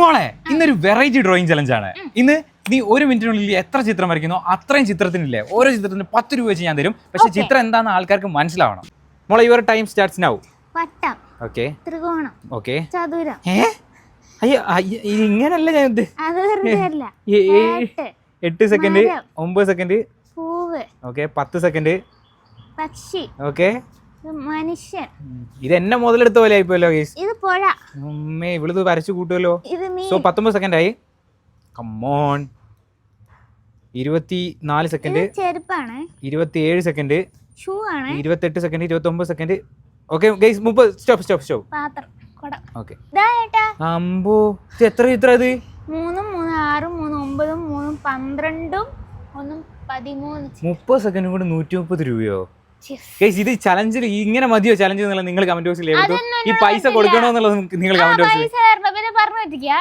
മോളെ ഇന്നൊരു variety drawing challenge ആണ്. ഇന്ന് നീ 1 മിനിറ്റിനുള്ളിൽ എത്ര ചിത്രം വരയ്ക്കുന്നോ അത്രയും ചിത്രത്തിനില്ലേ ഓരോ ചിത്രത്തിന് 10 രൂപ വെച്ച് ഞാൻ തരും. പക്ഷെ ചിത്രം എന്താണെന്ന് ആൾക്കാർക്ക് മനസ്സിലാവണം. മോളെ യുവർ ടൈം സ്റ്റാർട്ട്സ് നൗ. വട്ടം, ഓക്കെ, ത്രികോണം, ഓക്കെ. ചതുരം. അയ്യോ ഇങ്ങനല്ല ഞാൻ അത് വെറുതെ അല്ല. 8 സെക്കൻഡ്, 9 സെക്കൻഡ്, പൂവ്, ഓക്കെ, 10 സെക്കൻഡ്, പക്ഷി, ഓക്കെ. മനുഷ്യൻ. ഇത് എന്നെ മുതലെടുത്ത പോലെ ആയിപ്പോയല്ലോ ഗൈസ്. ഇത് പുഴ. അമ്മേ ഇവിടുന്ന് വരച്ചു കൂട്ടുമല്ലോ. ഇത് മീൻ. സോ 19 സെക്കൻഡ് ആയി. കമ്മോൺ. 24 സെക്കൻഡ്, ചെരുപ്പാണ്. 27 സെക്കൻഡ്, ഷൂ ആണ്. 28 second, 29 second. Okay guys 30. Stop. പാത്രം, കുടം. ഓക്കെ. ദാ ഏട്ടാ. അമ്പോ ഇത് എത്ര ചിത്രം ഇത്? 3 3 6 3 9 3 12 1 13. 30 സെക്കൻഡ് കൊണ്ട് 130 രൂപയോ? ഗൈസ് ഇത് ചലഞ്ചിൽ ഇങ്ങനെ മതിയോ ചലഞ്ച് എന്നുള്ളത് നിങ്ങൾ കമന്റ് ബോക്സിൽ ഈ പൈസ കൊടുക്കണോ എന്നുള്ളത് നിങ്ങൾ കമന്റ് ബോക്സിൽ പൈസ തരണം, പിന്നെ പറഞ്ഞു പറ്റിക്കാ.